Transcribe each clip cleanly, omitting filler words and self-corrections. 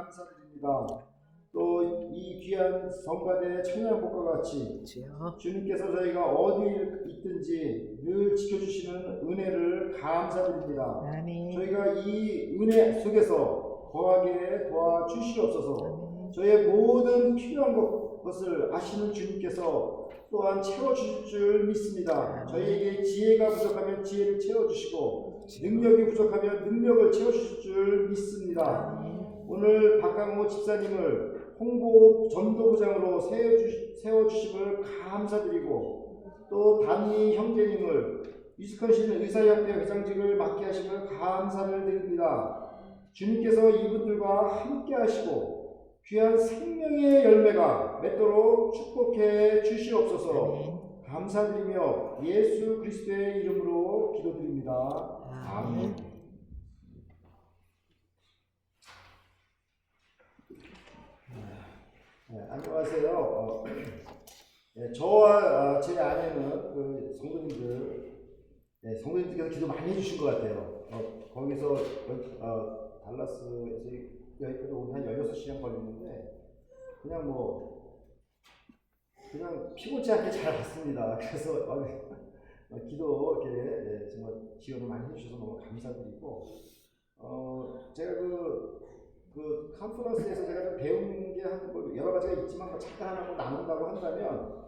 감사드립니다. 또 이 귀한 성가대 청년복과 같이 주님께서 저희가 어디에 있든지 늘 지켜주시는 은혜를 감사드립니다. 아멘. 저희가 이 은혜 속에서 거하게 도와주시옵소서. 저희의 모든 필요한 것을 아시는 주님께서 또한 채워주실 줄 믿습니다. 저희에게 지혜가 부족하면 지혜를 채워주시고 능력이 부족하면 능력을 채워주실 줄 믿습니다. 오늘 박강호 집사님을 홍보 전도부장으로 세워주심을 감사드리고 또 단니 형제님을 위스콘신 의사협회 회장직을 맡게 하심을 감사를 드립니다. 주님께서 이분들과 함께 하시고 귀한 생명의 열매가 맺도록 축복해 주시옵소서. 감사드리며 예수 그리스도의 이름으로 기도드립니다. 아멘. 네, 안녕하세요. 네, 저와 제 아내는 그 성도님들께서 기도 많이 해주신 것 같아요. 거기서 달라스에서 여기까지 오면 한 16시간 걸리는데 그냥 피곤치 않게 잘 왔습니다. 그래서 기도 이렇게 정말 지원을 많이 해주셔서 너무 감사드리고 제가 그 컨퍼런스에서 제가 배운 게 여러 가지가 있지만 잠깐 하나 나눈다고 한다면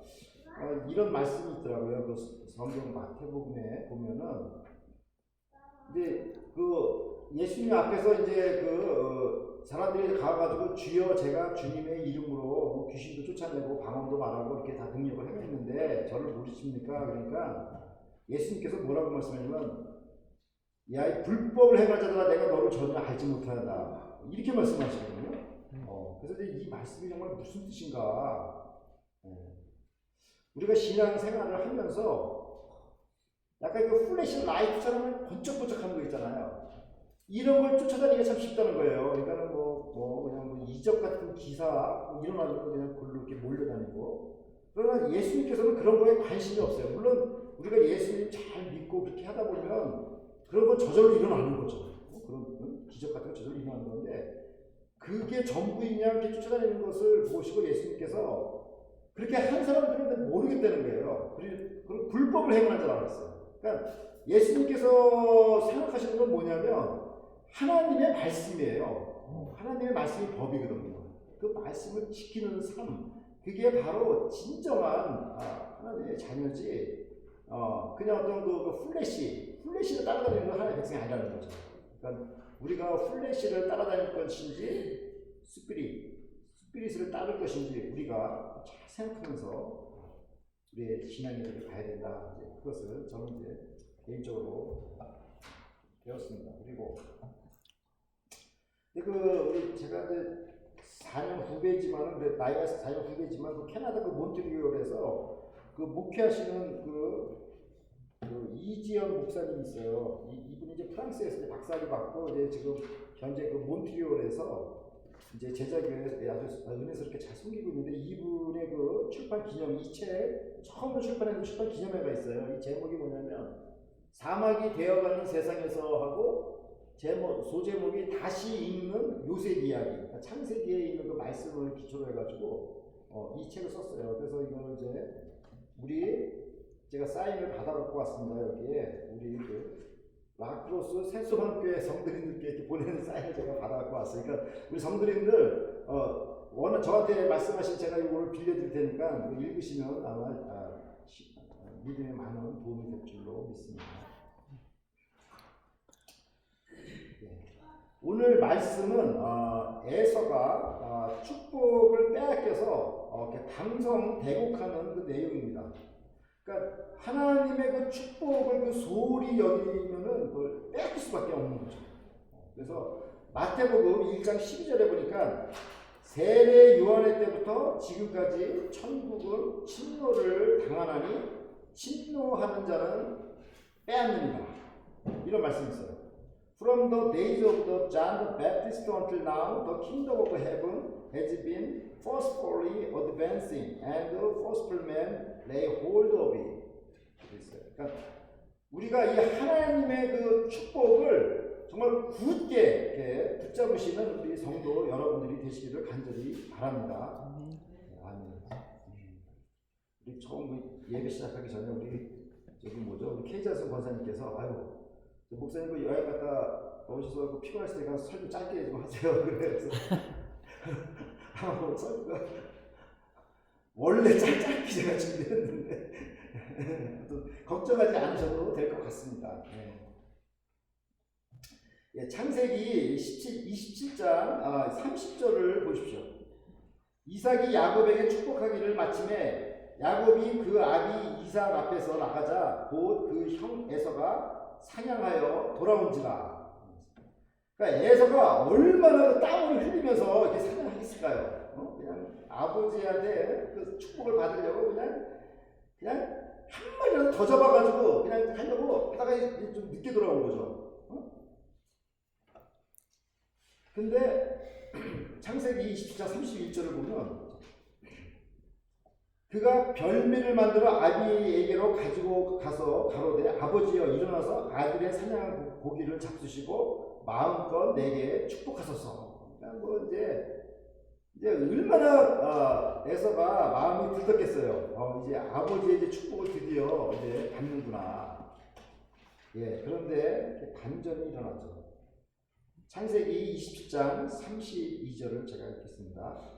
이런 말씀이 있더라고요. 그 성경 마태복음에 보면은 이제 그 예수님 앞에서 이제 사람들이 가가지고 주여 제가 주님의 이름으로 귀신도 쫓아내고 방언도 말하고 이렇게 다 능력을 행했는데 저를 모르십니까? 그러니까 예수님께서 뭐라고 말씀하냐면 야, 이 불법을 행할 자들아 내가 너를 전혀 알지 못하다. 이렇게 말씀하시거든요. 그래서 이 말씀이 정말 무슨 뜻인가. 우리가 신앙생활을 하면서 약간 그 플래시 라이트처럼 번쩍번쩍하는 거 있잖아요. 이런 걸 쫓아다니기가 참 쉽다는 거예요. 그러니까 그냥 이적 같은 기사 일어나면 그냥 그걸로 이렇게 몰려다니고. 그러나 예수님께서는 그런 거에 관심이 없어요. 물론 우리가 예수님 잘 믿고 그렇게 하다 보면 그런 건 저절로 일어나는 거죠. 그런 기적 같은 거 저절로 일어나는 건데 그게 전부이냐 이렇게 쫓아다니는 것을 보시고 예수님께서 그렇게 한 사람들은 모르겠다는 거예요. 그리고 불법을 행하는 줄 알았어요. 그러니까 예수님께서 생각하시는 건 뭐냐면 하나님의 말씀이에요. 하나님의 말씀이 법이거든요. 그 말씀을 지키는 삶, 그게 바로 진정한 하나님의 자녀지. 그냥 어떤 그 플래시를 따라다니는 하나님의 백성이 아니라는 거죠. 그러니까 우리가 플래시를 따라다닐 것인지 스피릿을 따를 것인지 우리가 잘 생각하면서 우리의 신앙의 길을 가야 된다. 그것을 저는 개인적으로 배웠습니다. 그리고 제가 4년 후배지만 나이가 4년 후배지만 그 캐나다 그 몬트리올에서 그 목회하시는 이지연 목사님이 있어요. 이분이 이제 프랑스에서 박사를 받고 이제 지금 현재 그 몬트리올에서 이제 제자교회에 아주 은혜스럽게 잘 섬기고 있는데 이분의 그 출판 기념 이 책 처음으로 출판한 출판 기념회가 있어요. 이 제목이 뭐냐면 사막이 되어가는 세상에서 하고 소제목이 다시 읽는 요셉 이야기. 그러니까 창세기에 있는 그 말씀을 기초로 해가지고 이 책을 썼어요. 그래서 이걸 이제 제가 사인을 받아갖고 왔습니다. 여기에 우리 라크로스 새소망교회 성도님들께 이렇게 보내는 사인을 제가 받아갖고 왔어요. 그러니까 우리 성도님들 워낙 저한테 말씀하신 제가 이걸 빌려드릴 테니까 읽으시면 아마 믿음에 많은 도움이 될 줄로 믿습니다. 오늘 말씀은 에서가 축복을 빼앗겨서 방송 대곡하는 그 내용입니다. 그러니까 하나님의 그 축복을 그 소홀히 여기면은 그걸 빼앗길 수밖에 없는 거죠. 그래서 마태복음 1장 12절에 보니까 세례 요한의 때부터 지금까지 천국은 침노를 당하나니 침노하는 자는 빼앗는다. 이런 말씀이 있어요. From the days of John the Baptist until now, the kingdom of heaven has been forcefully advancing, and the forceful man lay hold of it. 그러니까 우리가 이 하나님의 그 축복을 정말 굳게 이렇게 붙잡으시는 우리 성도 여러분들이 되시기를 간절히 바랍니다. 아멘. 우리 처음 예배 시작하기 전에 우리 뭐죠? 우리 케이자스 권사님께서 아유 목사님 그 여행 갔다 오셔서 피곤하시니까 설교 짧게 좀 하세요. 그래서 설교가 원래 짧게 제가 준비했는데 걱정하지 않으셔도 될 것 같습니다. 예, 창세기 27장 30절을 보십시오. 이삭이 야곱에게 축복하기를 마침에 야곱이 그 아비 이삭 앞에서 나가자 곧 그 형 에서가 사냥하여 돌아온지라. 그러니까 에서가 얼마나 땀을 흘리면서 이렇게 사냥하겠을까요? 그냥 아버지한테 그 축복을 받으려고 그냥 한 마리라도 더 잡아가지고 그냥 하려고 하다가 좀 늦게 돌아온 거죠. 근데 창세기 27장 31절을 보면 그가 별미를 만들어 아비에게로 가지고 가서 가로되 아버지여 일어나서 아들의 사냥한 고기를 잡수시고 마음껏 내게 축복하소서. 뭐 이제 얼마나 에서가 마음이 들떴겠어요. 이제 아버지의 이제 축복을 드디어 이제 받는구나. 예, 그런데 반전이 일어나죠. 창세기 27장 32절을 제가 읽겠습니다.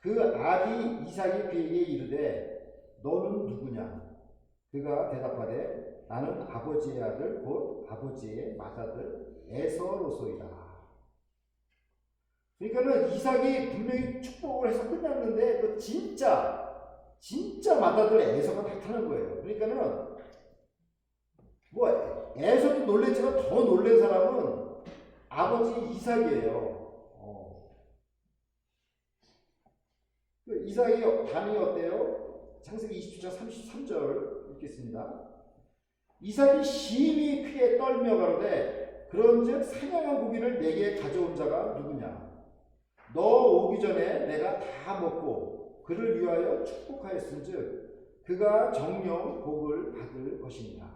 그 아비 이삭이 그에게 이르되 너는 누구냐? 그가 대답하되 나는 아버지의 아들 곧 아버지의 맏아들 에서로소이다. 그러니까는 이삭이 분명히 축복을 해서 끝났는데 그 진짜 맏아들 에서가 나타난 거예요. 그러니까는 뭐 에서도 놀랬지만 더 놀란 사람은 아버지 이삭이에요. 이삭의 반응이 어때요? 창세기 27장 33절 읽겠습니다. 이삭이 심히 크게 떨며 가로되 그런즉 사냥한 고기를 내게 가져온 자가 누구냐? 너 오기 전에 내가 다 먹고 그를 위하여 축복하였은즉 그가 정령 복을 받을 것입니다.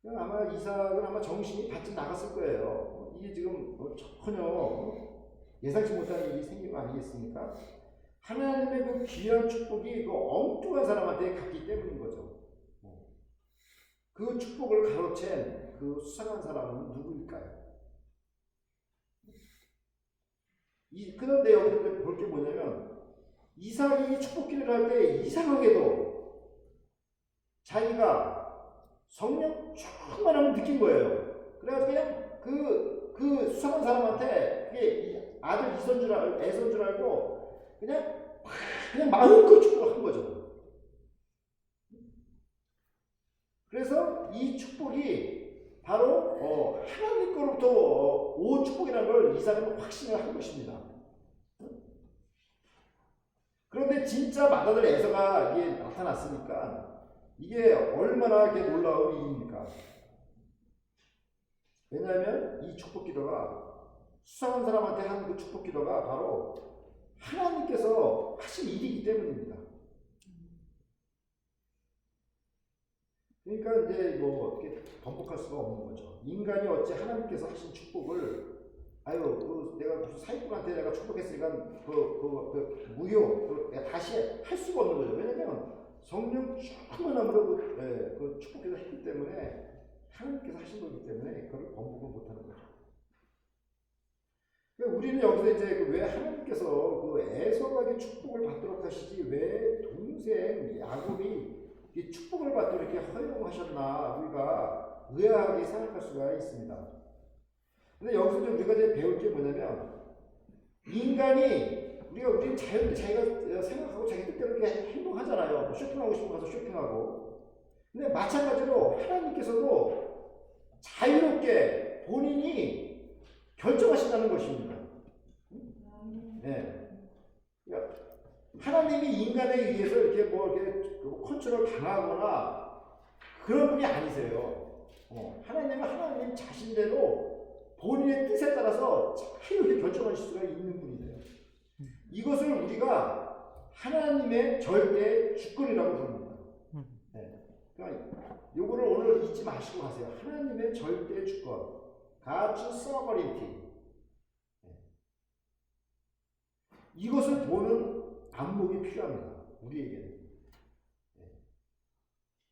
아마 이삭은 아마 정신이 바짝 나갔을 거예요. 이게 지금 전혀 예상치 못한 일이 생긴 거 아니겠습니까? 하나님의 그 귀한 축복이 그 엉뚱한 사람한테 갔기 때문인 거죠. 그 축복을 가로챈 그 수상한 사람은 누구일까요? 그런데 여기 볼 게 뭐냐면 이삭이 축복기를 할 때 이상하게도 자기가 성령 충만함을 느낀 거예요. 그래가지고 그냥 그 수상한 사람한테 그게 아들 애선 줄 알고 그냥 마음껏 축복을 한 거죠. 그래서 이 축복이 바로 하나님 거로부터 온 축복이라는 걸 이삭은 확신을 한 것입니다. 그런데 진짜 맏아들 에서가 이게 나타났으니까 이게 얼마나 놀라운 일입니까? 왜냐하면 이 축복 기도가 수상한 사람한테 하는 그 축복 기도가 바로 하나님께서 하신 일이기 때문입니다. 그러니까 이제 뭐 어떻게 번복할 수가 없는 거죠. 인간이 어찌 하나님께서 하신 축복을 내가 무슨 사기꾼한테 내가 축복했으니까 무효 내가 다시 할 수가 없는 거죠. 왜냐면 성령 충만함으로 그 축복기도 했기 때문에 하나님께서 하신 거기 때문에 그걸 번복을 못하는 거죠. 그러니까 우리는 여기서 이제 왜 하나님께서 그 에서가 축복을 받도록 하시지 왜 동생 야곱이 이 축복을 받도록 이렇게 허용하셨나 우리가 의아하게 생각할 수가 있습니다. 근데 여기서 우리가 이제 배울 게 뭐냐면 우리는 자기가 생각하고 자기 뜻대로 이렇게 행동하잖아요. 뭐 쇼핑하고 싶으면 가서 쇼핑하고. 근데 마찬가지로 하나님께서도 자유롭게 본인이 결정하신다는 것입니다. 네. 그러니까 하나님이 인간에 의해서 이렇게 컨트롤 당하거나 그런 분이 아니세요. 하나님은 하나님 자신대로 본인의 뜻에 따라서 자유롭게 결정하실 수가 있는 분이세요. 이것을 우리가 하나님의 절대 주권이라고 부릅니다. 네. 그러니까 요거를 오늘 잊지 마시고 가세요. 하나님의 절대 주권, God's sovereignty. 이것을 보는 안목이 필요합니다. 우리에게는.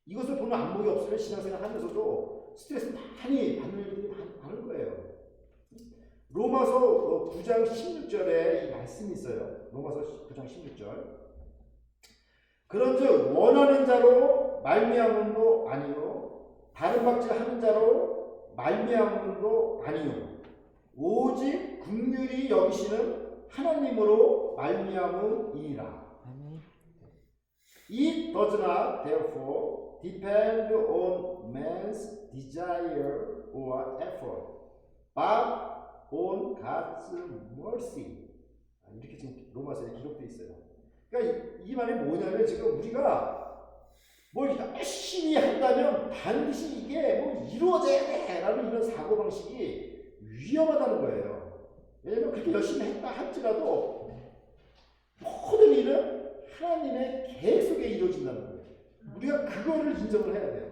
이것을 보는 안목이 없으면 신앙생활 하면서도 스트레스 많이 받는 일들이 많을 거예요. 로마서 9장 16절에 이 말씀이 있어요. 로마서 9장 16절. 그런즉 원하는 자로 말미암음도 아니요 다른 박질 하는 자로 말미암음도 아니요 오직 긍휼히 여기시는 하나님으로 말미암음이니라. It does not therefore depend on man's desire or effort, but on God's mercy. 이렇게 지금 로마서에 기록되어 있어요. 그러니까 이 말이 뭐냐면 지금 우리가 뭘 열심히 한다면 반드시 이게 뭐 이루어져야 돼라는 이런 사고방식이 위험하다는 거예요. 왜냐면 그렇게 열심히 했다 할지라도 모든 일은 하나님의 계획 속에 이루어진다는 거예요. 우리가 그거를 인정을 해야 돼요.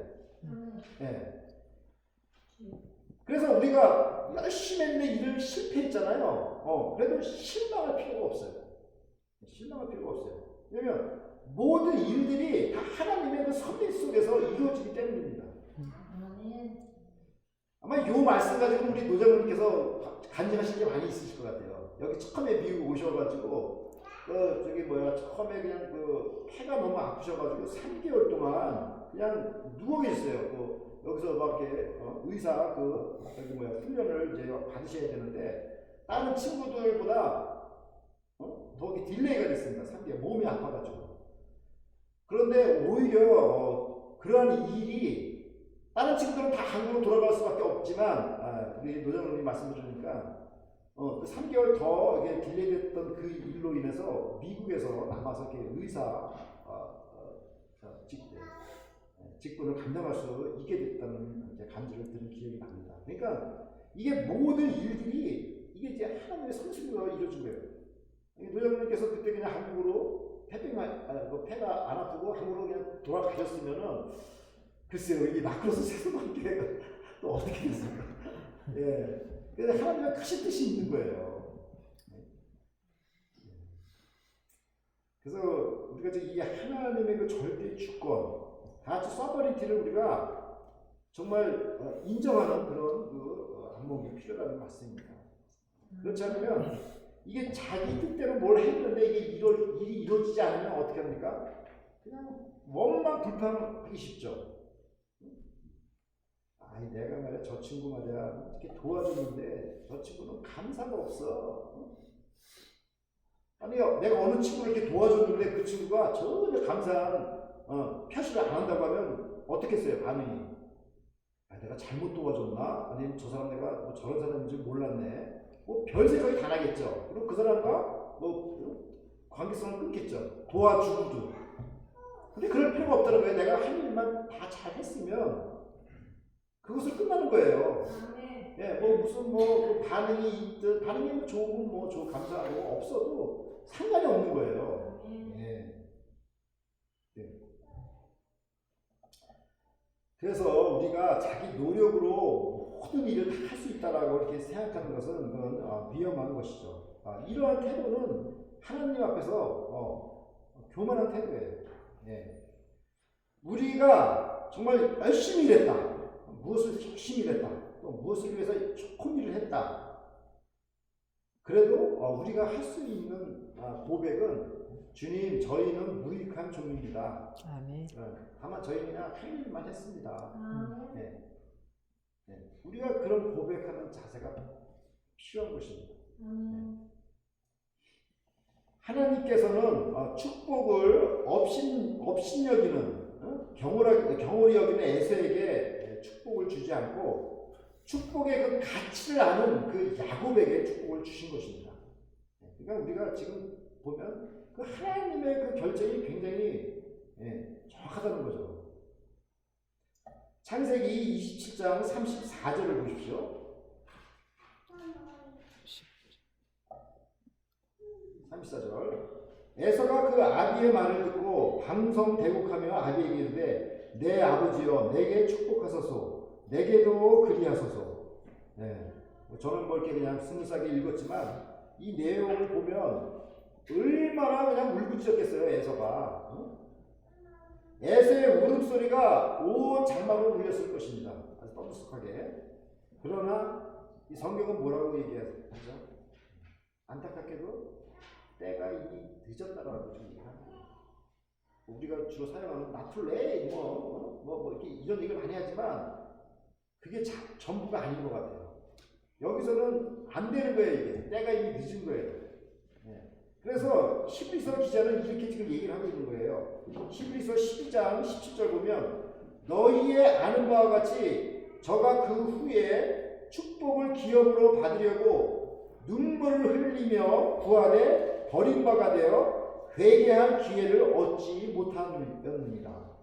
네. 그래서 우리가 열심히 했는데 일을 실패했잖아요. 그래도 실망할 필요가 없어요. 실망할 필요가 없어요. 왜냐면 모든 일들이 다 하나님의 그 섭리 속에서 이루어지기 때문입니다. 아마 이 말씀 가지고 우리 노장님께서 간증하신 게 많이 있으실 것 같아요. 여기 처음에 미국 오셔가지고 처음에 그냥 폐가 너무 아프셔가지고 3개월 동안 그냥 누워 계셨어요. 여기서 막 이렇게 의사 훈련을 이제 받으셔야 되는데 다른 친구들보다 더 딜레이가 됐습니다. 3개월 몸이 아파가지고. 그런데 오히려 그러한 일이 다른 친구들은 다 한국으로 돌아갈 수밖에 없지만 우리 노장님이 말씀 들으니까 그 3개월 더 이게 딜레이됐던 그 일로 인해서 미국에서 남아서 이렇게 의사 직분을 감당할 수 있게 됐다는 이제 간증을 들은 기억이 납니다. 그러니까 이게 모든 일들이 이게 이제 하나님의 성실로 이루어진 거예요. 노장님께서 그때 그냥 한국으로 폐가 안 아프고 한국으로 그냥 돌아가셨으면은 글쎄요, 이 마크로스 세수관계가 또 어떻게 됐을까? 예. 그래서 하나님의 크신 뜻이 있는 거예요. 그래서 우리가 이 하나님의 그 절대 주권, 가치 서버리티를 우리가 정말 인정하는 그런 안목이 필요하다는 말씀입니다. 그렇지 않으면 이게 자기 뜻대로 뭘 했는데 이게 일이 이루어지지 않으면 어떻게 합니까? 그냥 원망불평하기 쉽죠. 아니 내가 말이야 저 친구 말이야 이렇게 도와줬는데 저 친구는 감사가 없어. 아니 내가 어느 친구를 이렇게 도와줬는데 그 친구가 전혀 감사한 표시를 안 한다고 하면 어떻겠어요 반응이? 내가 잘못 도와줬나? 아니면 저 사람 내가 뭐 저런 사람인 줄 몰랐네. 뭐 별 생각이 다 나겠죠. 그리고 그 사람과 관계성을 끊겠죠. 도와주고도. 근데 그럴 필요가 없다는 거예요. 내가 한 일만 다 잘했으면 그것을 끝나는 거예요. 예, 무슨 반응이 있든 반응이 좋고 감사하고 없어도 상관이 없는 거예요. 예. 예. 그래서 우리가 자기 노력으로 모든 일을 다 할 수 있다라고 이렇게 생각하는 것은 그건 위험한 것이죠. 이러한 태도는 하나님 앞에서 교만한 태도예요. 예. 우리가 정말 열심히 일했다. 무엇을 열심히 일했다. 또 무엇을 위해서 좋은 일을 했다. 그래도 우리가 할 수 있는 고백은 주님 저희는 무익한 종입니다. 아멘. 다만 저희는 그냥 할 일만 했습니다. 네. 네. 우리가 그런 고백하는 자세가 필요한 것입니다. 네. 하나님께서는 축복을 업신여기는 경홀히 여기는 에서에게 축복을 주지 않고 축복의 그 가치를 아는 그 야곱에게 축복을 주신 것입니다. 그러니까 우리가 지금 보면 그 하나님의 그 결정이 굉장히 정확하다는 거죠. 창세기 27장 34절을 보십시오. 34절. 에서가 그 아비의 말을 듣고 방성대곡하며 아비에게 이르되 내 아버지여 내게 축복하소서 내게도 그리하소서. 예. 저는 뭐 이렇게 그냥 스무스하게 읽었지만 이 내용을 보면 얼마나 그냥 울부짖었겠어요 에서가. 에서의 울음소리가 온 장막을 울렸을 것입니다. 아주 떠들썩하게. 그러나 이 성경은 뭐라고 얘기하죠? 안타깝게도 때가 이미 늦었다라고 좀 얘기합니다. 우리가 주로 사용하는 나툴레 이렇게 이런 얘기를 많이 하지만 그게 전부가 아닌 것 같아요. 여기서는 안 되는 거예요. 이게 때가 이미 늦은 거예요. 네. 그래서 히브리서 기자는 이렇게 지금 얘기를 하고 있는 거예요. 히브리서 12장 17절 보면 너희의 아는 바와 같이 저가 그 후에 축복을 기업으로 받으려고 눈물을 흘리며 부활에 버림바가 되어 회개한 기회를 얻지 못하였느니라.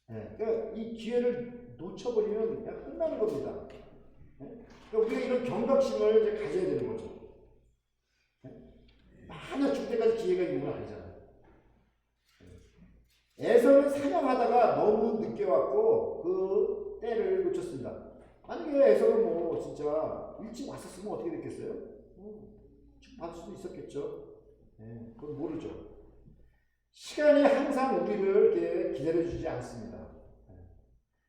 네. 그러니까 이 기회를 놓쳐버리면 그냥 끝나는 겁니다. 네? 그러니까 우리가 이런 경각심을 이제 가져야 되는 거죠. 네? 만약 죽을 때까지 기회가 있는 건 아니잖아요. 에서는 사냥하다가 너무 늦게 왔고 그 때를 놓쳤습니다. 만약에 에서는 뭐 진짜 일찍 왔었으면 어떻게 됐겠어요? 받을 수도 있었겠죠. 네, 그건 모르죠. 시간이 항상 우리를 이렇게 기다려주지 않습니다.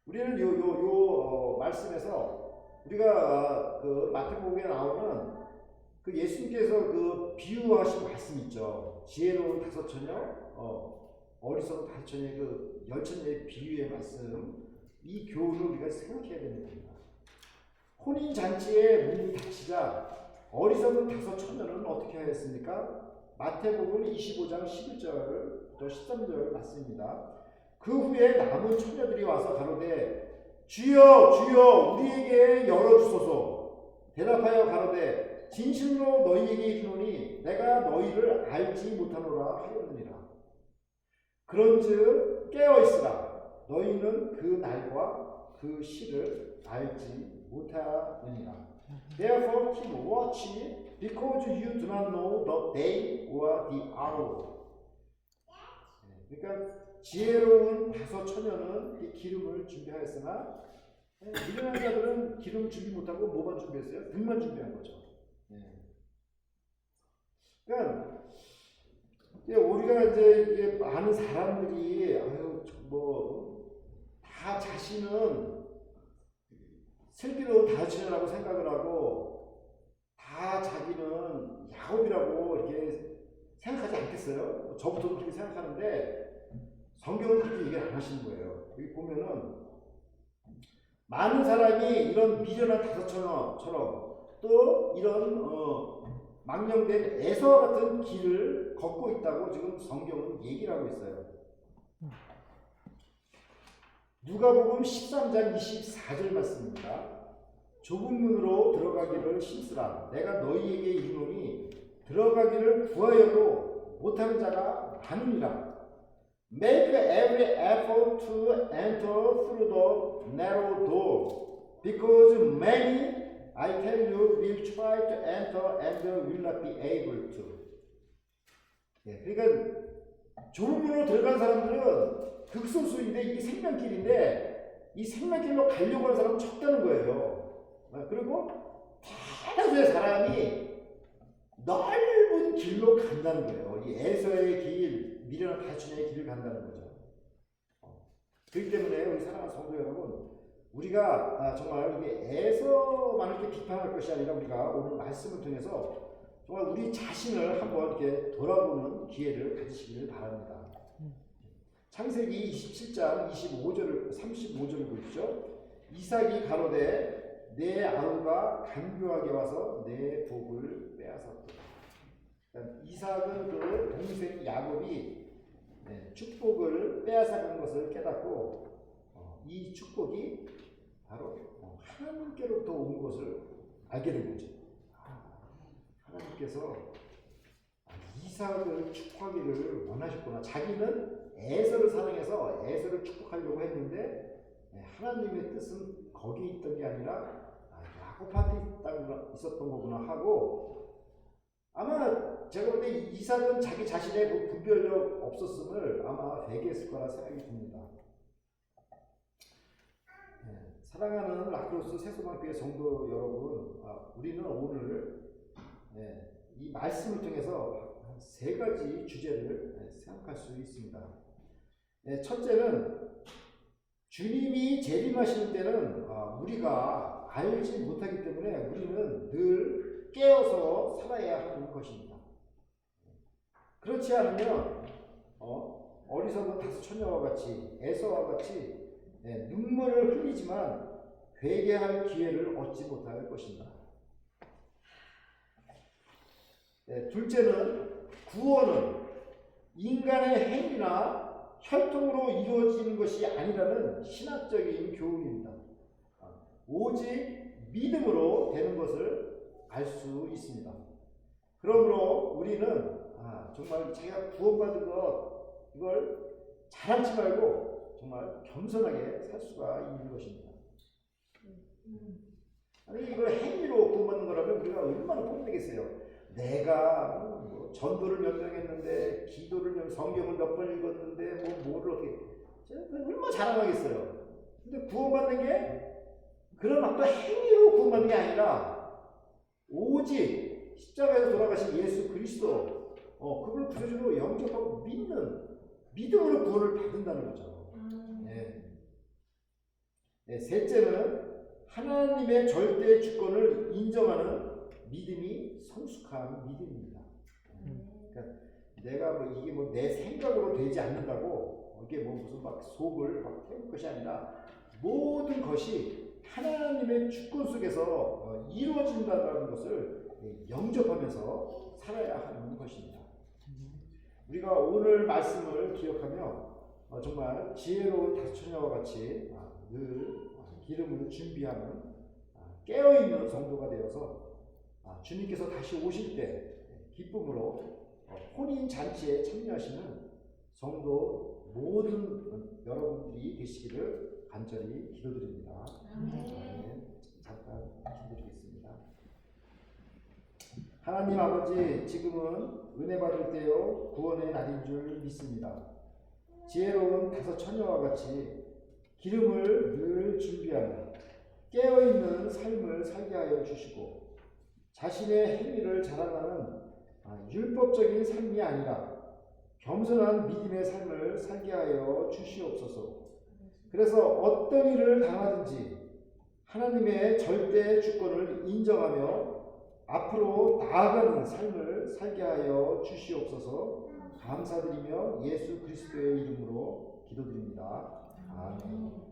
우리는 말씀에서 우리가 그 마태복음에 나오는 그 예수님께서 그 비유하신 말씀 있죠. 지혜로운 다섯 처녀, 어리석은 다섯 처녀의 그 열 처녀의 비유의 말씀, 이 교훈을 우리가 생각해야 되는 겁니다. 혼인 잔치에 문이 닫히자 어리석은 다섯 처녀는 어떻게 하였습니까? 마태복음 25장 11절부터 13절 말씀입니다. 그 후에 남은 처녀들이 와서 가로되 주여 주여 우리에게 열어주소서. 대답하여 가로되 진실로 너희에게 이르노니 내가 너희를 알지 못하노라 하였느니라. 그런즉 깨어있으라. 너희는 그 날과 그 시를 알지 못하느니라. Therefore keep watch, because you do not know the day or the hour. 그러니까 지혜로운 다섯 처녀는 이 기름을 준비하였으나 미련한 자들은 기름을 준비 못하고 뭐만 준비했어요? 등만 준비한 거죠. 그러니까 우리가 이제 많은 사람들이 다 자신은 슬기로운 다섯 처녀라고 생각을 하고 다 자기는 야곱이라고 이렇게 생각하지 않겠어요? 저부터도 그렇게 생각하는데 성경은 그렇게 얘기를 안 하시는 거예요. 여기 보면은 많은 사람이 이런 미련한 다섯 처녀처럼 또 이런 망령된 에서와 같은 길을 걷고 있다고 지금 성경은 얘기를 하고 있어요. 누가복음 13장 24절 말씀입니다. 좁은 문으로 들어가기를 힘쓰라. 내가 너희에게 이르노니 들어가기를 구하여도 못하는 자가 많으니라. Make every effort to enter through the narrow door, because many, I tell you, will try to enter and will not be able to. 그러니까 좁은 문으로 들어간 사람들은 극소수인데 이게 생명길인데 이 생명길로 가려고 하는 사람은 적다는 거예요. 그리고 대다수의 사람이 넓은 길로 간다는 거예요. 이 에서의 길, 미련한 다처녀의 길을 간다는 거죠. 그렇기 때문에 우리 사랑하는 성도 여러분, 우리가 정말 이게 에서만 이렇게 비판할 것이 아니라 우리가 오늘 말씀을 통해서 정말 우리 자신을 한번 이렇게 돌아보는 기회를 가지시기를 바랍니다. 창세기 27장 35절을 보십시오. 이삭이 가로되 내 아우가 간교하게 와서 내 복을 빼앗았다. 그러니까 이삭은 그 동생 야곱이 축복을 빼앗아간 것을 깨닫고 이 축복이 바로 하나님께로부터 온 것을 알게 된 거죠. 하나님께서 이삭을 축복하기를 원하셨구나. 자기는 에서를 사랑해서 에서를 축복하려고 했는데 하나님의 뜻은 거기에 있던 게 아니라 야곱한테 있었던 거구나 하고, 아마 제가 볼 때 이삭은 자기 자신의 분별력 없었음을 아마 회개했을 거라 생각이 듭니다. 사랑하는 라크로스 새소망교회 성도 여러분, 우리는 오늘 이 말씀을 통해서 한 3가지 주제를 생각할 수 있습니다. 첫째는 주님이 재림하시는 때는 우리가 알지 못하기 때문에 우리는 늘 깨어서 살아야 하는 것입니다. 그렇지 않으면 어리석은 다섯 처녀와 같이 에서와 같이 눈물을 흘리지만 회개할 기회를 얻지 못할 것입니다. 둘째는 구원은 인간의 행위나 혈통으로 이루어지는 것이 아니라는 신학적인 교훈입니다. 오직 믿음으로 되는 것을 알 수 있습니다. 그러므로 우리는 정말 자기가 구원받은 것 이걸 자랑치 말고 정말 겸손하게 살 수가 있는 것입니다. 아니 이걸 행위로 구원받는 거라면 우리가 얼마나 뽐내겠어요. 내가 전도를 몇 명 했는데 기도를 성경을 몇 번 읽었는데 뭐를 어떻게 얼마나 자랑하겠어요. 근데 구원받는 게 그런 어떤 행위로 구원받는 게 아니라 오직 십자가에서 돌아가신 예수 그리스도 그걸 구세주로 영접하고 믿는 믿음으로 구원을 받는다는 거죠. 셋째는 하나님의 절대 주권을 인정하는 믿음이 성숙한 믿음입니다. 그러니까 내가 이게 내 생각으로 되지 않는다고 이게 무슨 속을 태울 것이 아니라 모든 것이 하나님의 주권 속에서 이루어진다는 것을 영접하면서 살아야 하는 것입니다. 우리가 오늘 말씀을 기억하며 정말 지혜로운 다섯 처녀와 같이 늘 기름을 준비하는 깨어있는 성도가 되어서 주님께서 다시 오실 때 기쁨으로 혼인 잔치에 참여하시는 성도 모든 여러분들이 되시기를 간절히 기도드립니다. 잠깐 기도드리겠습니다. 하나님 아버지, 지금은 은혜 받을 때요 구원의 날인 줄 믿습니다. 지혜로운 다섯 처녀와 같이 기름을 늘 준비하며 깨어있는 삶을 살게 하여 주시고 자신의 행위를 자랑하는 율법적인 삶이 아니라 겸손한 믿음의 삶을 살게 하여 주시옵소서. 그래서 어떤 일을 당하든지 하나님의 절대 주권을 인정하며 앞으로 나아가는 삶을 살게 하여 주시옵소서. 감사드리며 예수 그리스도의 이름으로 기도드립니다. 아멘.